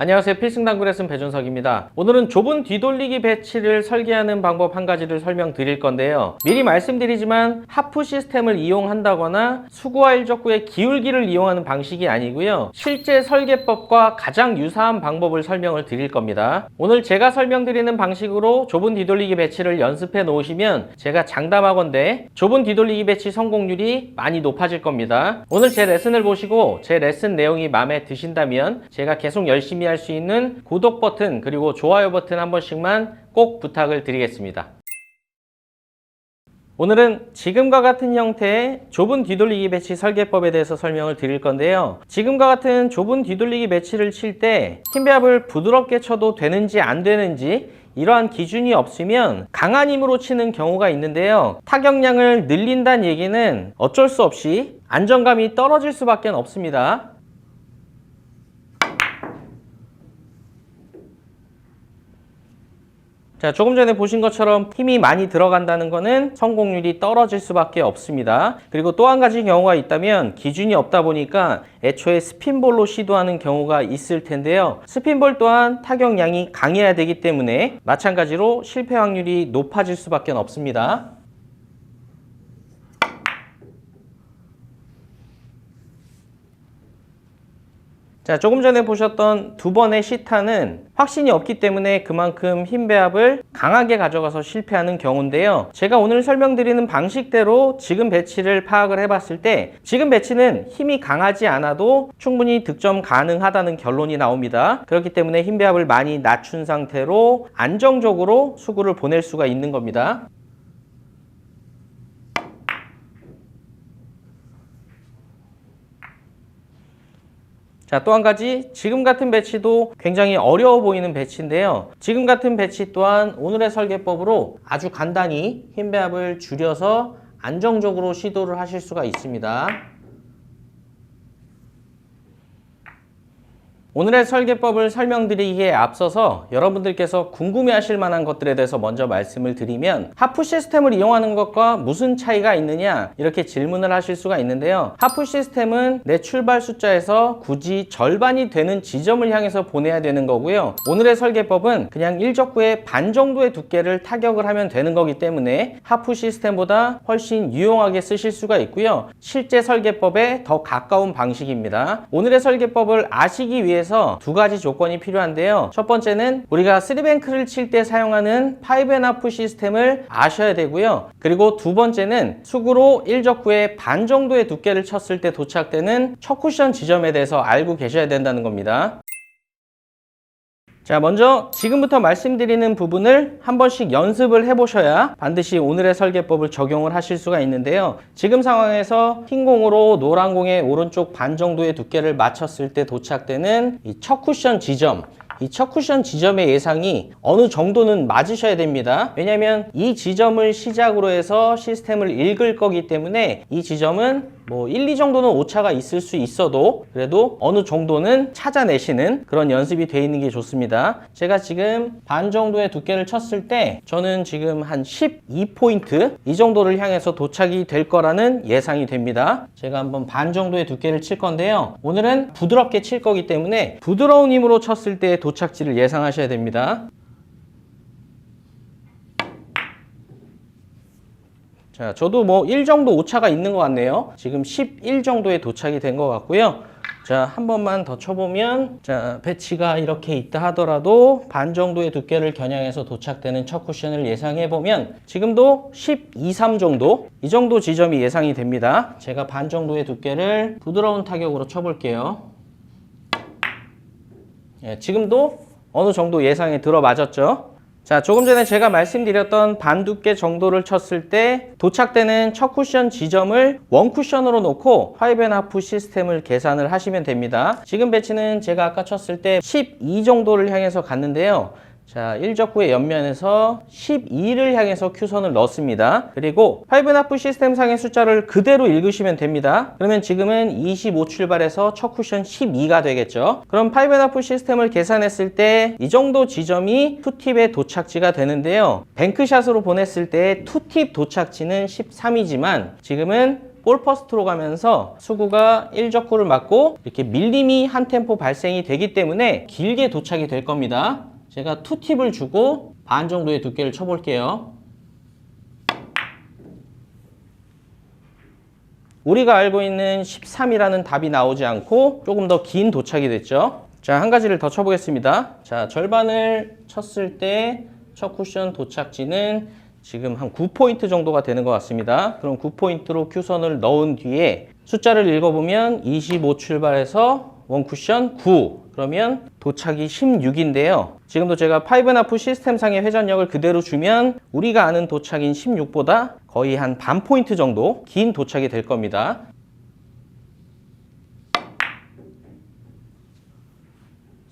안녕하세요. 필승당구 레슨 배준석입니다. 오늘은 좁은 뒤돌리기 배치를 설계하는 방법 한 가지를 설명드릴 건데요. 미리 말씀드리지만 하프 시스템을 이용한다거나 수구와 일적구의 기울기를 이용하는 방식이 아니고요. 실제 설계법과 가장 유사한 방법을 설명을 드릴 겁니다. 오늘 제가 설명드리는 방식으로 좁은 뒤돌리기 배치를 연습해 놓으시면 제가 장담하건대 좁은 뒤돌리기 배치 성공률이 많이 높아질 겁니다. 오늘 제 레슨을 보시고 제 레슨 내용이 마음에 드신다면 제가 계속 열심히 할 수 있는 구독 버튼 그리고 좋아요 버튼 한 번씩만 꼭 부탁을 드리겠습니다. 오늘은 지금과 같은 형태의 좁은 뒤돌리기 배치 설계법에 대해서 설명을 드릴 건데요. 지금과 같은 좁은 뒤돌리기 배치를 칠 때 힘 배합을 부드럽게 쳐도 되는지 안 되는지 이러한 기준이 없으면 강한 힘으로 치는 경우가 있는데요. 타격량을 늘린다는 얘기는 어쩔 수 없이 안정감이 떨어질 수밖에 없습니다. 자, 조금 전에 보신 것처럼 힘이 많이 들어간다는 것은 성공률이 떨어질 수밖에 없습니다. 그리고 또 한 가지 경우가 있다면 기준이 없다 보니까 애초에 스핀볼로 시도하는 경우가 있을 텐데요. 스핀볼 또한 타격량이 강해야 되기 때문에 마찬가지로 실패 확률이 높아질 수밖에 없습니다. 자, 조금 전에 보셨던 두 번의 시타는 확신이 없기 때문에 그만큼 힘 배합을 강하게 가져가서 실패하는 경우인데요. 제가 오늘 설명드리는 방식대로 지금 배치를 파악을 해봤을 때 지금 배치는 힘이 강하지 않아도 충분히 득점 가능하다는 결론이 나옵니다. 그렇기 때문에 힘 배합을 많이 낮춘 상태로 안정적으로 수구를 보낼 수가 있는 겁니다. 자, 또 한 가지 지금 같은 배치도 굉장히 어려워 보이는 배치인데요. 지금 같은 배치 또한 오늘의 설계법으로 아주 간단히 힘 배합을 줄여서 안정적으로 시도를 하실 수가 있습니다. 오늘의 설계법을 설명드리기에 앞서서 여러분들께서 궁금해하실 만한 것들에 대해서 먼저 말씀을 드리면 하프 시스템을 이용하는 것과 무슨 차이가 있느냐 이렇게 질문을 하실 수가 있는데요. 하프 시스템은 내 출발 숫자에서 굳이 절반이 되는 지점을 향해서 보내야 되는 거고요. 오늘의 설계법은 그냥 일적구의 반 정도의 두께를 타격을 하면 되는 거기 때문에 하프 시스템보다 훨씬 유용하게 쓰실 수가 있고요. 실제 설계법에 더 가까운 방식입니다. 오늘의 설계법을 아시기 위해 두 가지 조건이 필요한데요. 첫 번째는 우리가 3뱅크를 칠 때 사용하는 5&하프 시스템을 아셔야 되고요. 그리고 두 번째는 수구로 일적구의 반 정도의 두께를 쳤을 때 도착되는 첫 쿠션 지점에 대해서 알고 계셔야 된다는 겁니다. 자, 먼저 지금부터 말씀드리는 부분을 한 번씩 연습을 해보셔야 반드시 오늘의 설계법을 적용을 하실 수가 있는데요. 지금 상황에서 흰 공으로 노란 공의 오른쪽 반 정도의 두께를 맞췄을 때 도착되는 이 첫 쿠션 지점, 이 첫 쿠션 지점의 예상이 어느 정도는 맞으셔야 됩니다. 왜냐하면 이 지점을 시작으로 해서 시스템을 읽을 거기 때문에 이 지점은 뭐 1, 2 정도는 오차가 있을 수 있어도 그래도 어느 정도는 찾아내시는 그런 연습이 되어 있는 게 좋습니다. 제가 지금 반 정도의 두께를 쳤을 때 저는 지금 한 12포인트 이 정도를 향해서 도착이 될 거라는 예상이 됩니다. 제가 한번 반 정도의 두께를 칠 건데요. 오늘은 부드럽게 칠 거기 때문에 부드러운 힘으로 쳤을 때 도착지를 예상하셔야 됩니다. 자, 저도 뭐 1 정도 오차가 있는 것 같네요. 지금 11 정도에 도착이 된 것 같고요. 자, 한 번만 더 쳐보면, 자, 배치가 이렇게 있다 하더라도 반 정도의 두께를 겨냥해서 도착되는 첫 쿠션을 예상해보면 지금도 12, 3 정도? 이 정도 지점이 예상이 됩니다. 제가 반 정도의 두께를 부드러운 타격으로 쳐볼게요. 예, 지금도 어느 정도 예상에 들어맞았죠? 자, 조금 전에 제가 말씀드렸던 반 두께 정도를 쳤을 때 도착되는 첫 쿠션 지점을 원 쿠션으로 놓고 5&하프 시스템을 계산을 하시면 됩니다. 지금 배치는 제가 아까 쳤을 때 12 정도를 향해서 갔는데요. 자, 일적구의 옆면에서 12를 향해서 큐선을 넣습니다. 그리고 5&하프 시스템 상의 숫자를 그대로 읽으시면 됩니다. 그러면 지금은 25 출발해서 첫 쿠션 12가 되겠죠. 그럼 5&하프 시스템을 계산했을 때 이 정도 지점이 투팁의 도착지가 되는데요. 뱅크샷으로 보냈을 때 투팁 도착지는 13이지만 지금은 볼 퍼스트로 가면서 수구가 1적구를 맞고 이렇게 밀림이 한 템포 발생이 되기 때문에 길게 도착이 될 겁니다. 제가 2팁을 주고 반 정도의 두께를 쳐볼게요. 우리가 알고 있는 13이라는 답이 나오지 않고 조금 더 긴 도착이 됐죠. 자, 한 가지를 더 쳐보겠습니다. 자, 절반을 쳤을 때 첫 쿠션 도착지는 지금 한 9포인트 정도가 되는 것 같습니다. 그럼 9포인트로 큐선을 넣은 뒤에 숫자를 읽어보면 25 출발해서 원 쿠션 9, 그러면 도착이 16인데요. 지금도 제가 5.5 시스템상의 회전력을 그대로 주면 우리가 아는 도착인 16보다 거의 한 반 포인트 정도 긴 도착이 될 겁니다.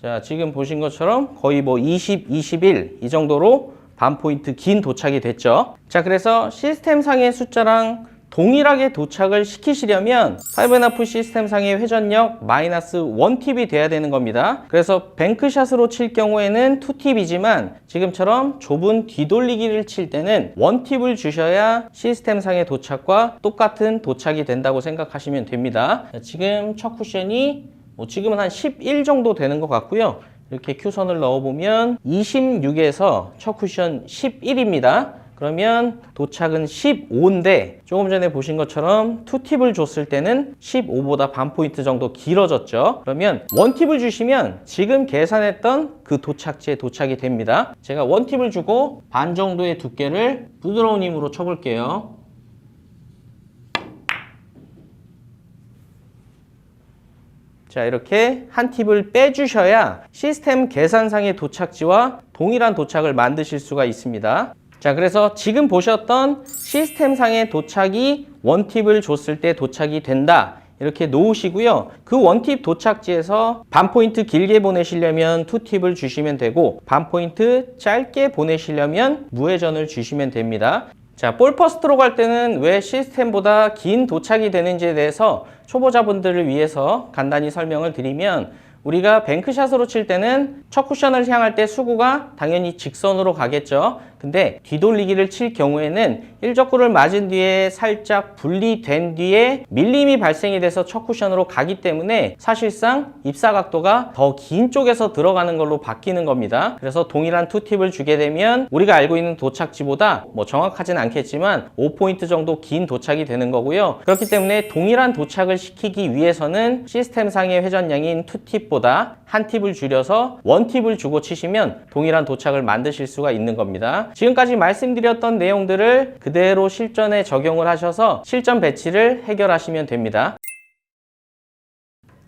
자, 지금 보신 것처럼 거의 뭐 20, 21 이 정도로 반 포인트 긴 도착이 됐죠. 자, 그래서 시스템상의 숫자랑 동일하게 도착을 시키시려면 5.5 시스템상의 회전력 마이너스 1팁이 돼야 되는 겁니다. 그래서 뱅크샷으로 칠 경우에는 2팁이지만 지금처럼 좁은 뒤돌리기를 칠 때는 1팁을 주셔야 시스템상의 도착과 똑같은 도착이 된다고 생각하시면 됩니다. 자, 지금 첫 쿠션이 지금은 한 11 정도 되는 것 같고요. 이렇게 큐선을 넣어보면 26에서 첫 쿠션 11입니다. 그러면 도착은 15인데 조금 전에 보신 것처럼 2팁을 줬을 때는 15보다 반 포인트 정도 길어졌죠. 그러면 1팁을 주시면 지금 계산했던 그 도착지에 도착이 됩니다. 제가 1팁을 주고 반 정도의 두께를 부드러운 힘으로 쳐볼게요. 자, 이렇게 한 팁을 빼주셔야 시스템 계산상의 도착지와 동일한 도착을 만드실 수가 있습니다. 자, 그래서 지금 보셨던 시스템상의 도착이 1팁을 줬을 때 도착이 된다. 이렇게 놓으시고요. 그 1팁 도착지에서 반 포인트 길게 보내시려면 2팁을 주시면 되고 반 포인트 짧게 보내시려면 무회전을 주시면 됩니다. 자, 볼 퍼스트로 갈 때는 왜 시스템보다 긴 도착이 되는지에 대해서 초보자분들을 위해서 간단히 설명을 드리면 우리가 뱅크샷으로 칠 때는 첫 쿠션을 향할 때 수구가 당연히 직선으로 가겠죠. 근데 뒤돌리기를 칠 경우에는 1적구를 맞은 뒤에 살짝 분리된 뒤에 밀림이 발생이 돼서 첫 쿠션으로 가기 때문에 사실상 입사 각도가 더 긴 쪽에서 들어가는 걸로 바뀌는 겁니다. 그래서 동일한 2팁을 주게 되면 우리가 알고 있는 도착지보다 뭐 정확하진 않겠지만 5포인트 정도 긴 도착이 되는 거고요. 그렇기 때문에 동일한 도착을 시키기 위해서는 시스템상의 회전량인 2팁보다 한 팁을 줄여서 1팁을 주고 치시면 동일한 도착을 만드실 수가 있는 겁니다. 지금까지 말씀드렸던 내용들을 그대로 실전에 적용을 하셔서 실전 배치를 해결하시면 됩니다.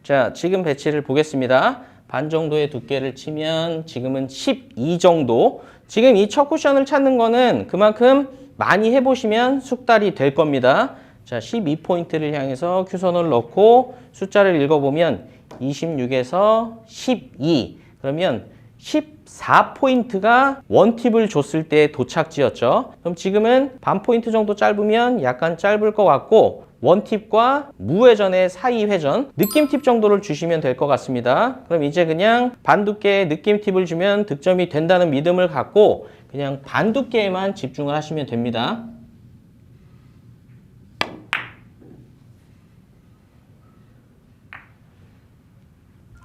자, 지금 배치를 보겠습니다. 반 정도의 두께를 치면 지금은 12 정도. 지금 이 첫 쿠션을 찾는 거는 그만큼 많이 해보시면 숙달이 될 겁니다. 자, 12포인트를 향해서 큐선을 넣고 숫자를 읽어보면 26에서 12. 그러면 14포인트가 1팁을 줬을 때 도착지였죠. 그럼 지금은 반 포인트 정도 짧으면 약간 짧을 것 같고 1팁과 무회전의 사이 회전, 느낌 팁 정도를 주시면 될 것 같습니다. 그럼 이제 그냥 반 두께의 느낌 팁을 주면 득점이 된다는 믿음을 갖고 그냥 반 두께에만 집중을 하시면 됩니다.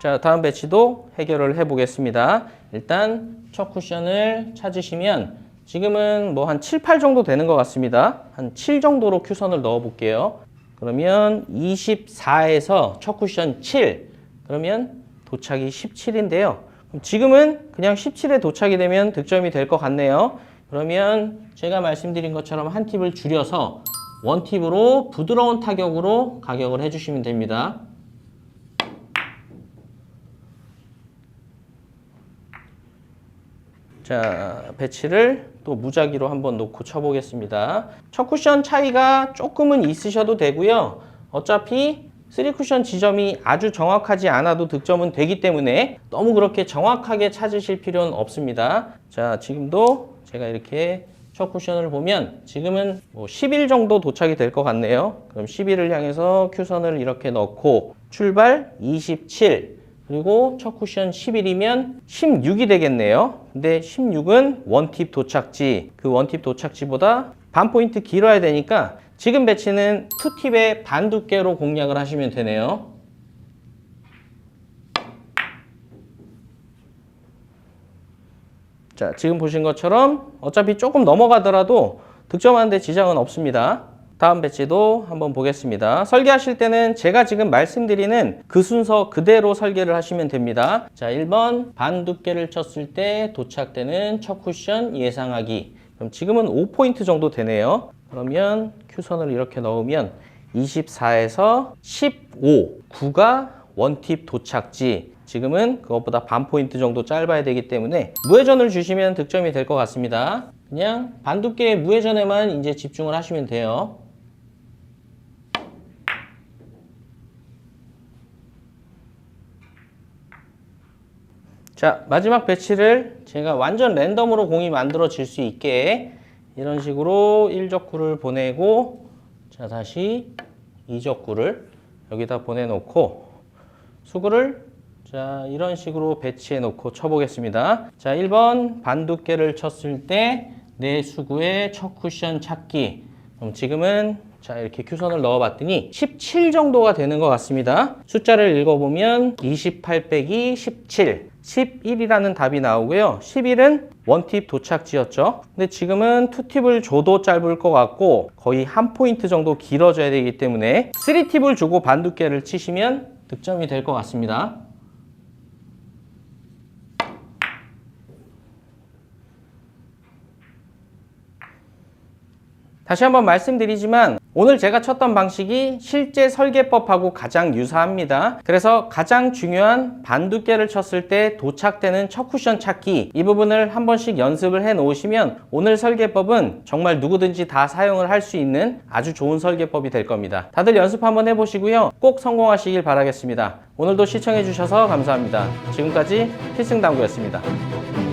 자, 다음 배치도 해결을 해 보겠습니다. 일단 첫 쿠션을 찾으시면 지금은 뭐 한 7, 8 정도 되는 것 같습니다. 한 7 정도로 큐선을 넣어 볼게요. 그러면 24에서 첫 쿠션 7, 그러면 도착이 17인데요. 그럼 지금은 그냥 17에 도착이 되면 득점이 될 것 같네요. 그러면 제가 말씀드린 것처럼 한 팁을 줄여서 1팁으로 부드러운 타격으로 가격을 해주시면 됩니다. 자, 배치를 또 무작위로 한번 놓고 쳐보겠습니다. 첫 쿠션 차이가 조금은 있으셔도 되고요. 어차피 3쿠션 지점이 아주 정확하지 않아도 득점은 되기 때문에 너무 그렇게 정확하게 찾으실 필요는 없습니다. 자, 지금도 제가 이렇게 첫 쿠션을 보면 지금은 뭐 11 정도 도착이 될 것 같네요. 그럼 11을 향해서 큐선을 이렇게 넣고 출발 27, 그리고 첫 쿠션 11이면 16이 되겠네요. 근데 16은 1팁 도착지, 그 1팁 도착지보다 반 포인트 길어야 되니까 지금 배치는 2팁의 반 두께로 공략을 하시면 되네요. 자, 지금 보신 것처럼 어차피 조금 넘어가더라도 득점하는 데 지장은 없습니다. 다음 배치도 한번 보겠습니다. 설계하실 때는 제가 지금 말씀드리는 그 순서 그대로 설계를 하시면 됩니다. 자, 1번 반 두께를 쳤을 때 도착되는 첫 쿠션 예상하기. 그럼 지금은 5포인트 정도 되네요. 그러면 큐선을 이렇게 넣으면 24에서 15, 9가 원팁 도착지. 지금은 그것보다 반 포인트 정도 짧아야 되기 때문에 무회전을 주시면 득점이 될 것 같습니다. 그냥 반 두께의 무회전에만 이제 집중을 하시면 돼요. 자, 마지막 배치를 제가 완전 랜덤으로 공이 만들어질 수 있게 이런 식으로 1적구를 보내고, 자, 다시 2적구를 여기다 보내놓고 수구를 자, 이런 식으로 배치해 놓고 쳐보겠습니다. 자, 1번 반 두께를 쳤을 때 내 수구의 첫 쿠션 찾기. 그럼 지금은 자, 이렇게 큐선을 넣어봤더니 17 정도가 되는 것 같습니다. 숫자를 읽어보면 28 빼기 17, 11이라는 답이 나오고요. 11은 원팁 도착지였죠. 근데 지금은 투팁을 줘도 짧을 것 같고 거의 한 포인트 정도 길어져야 되기 때문에 3팁을 주고 반 두께를 치시면 득점이 될 것 같습니다. 다시 한번 말씀드리지만 오늘 제가 쳤던 방식이 실제 설계법하고 가장 유사합니다. 그래서 가장 중요한 반 두께를 쳤을 때 도착되는 첫 쿠션 찾기, 이 부분을 한 번씩 연습을 해 놓으시면 오늘 설계법은 정말 누구든지 다 사용을 할 수 있는 아주 좋은 설계법이 될 겁니다. 다들 연습 한번 해보시고요. 꼭 성공하시길 바라겠습니다. 오늘도 시청해 주셔서 감사합니다. 지금까지 필승당구였습니다.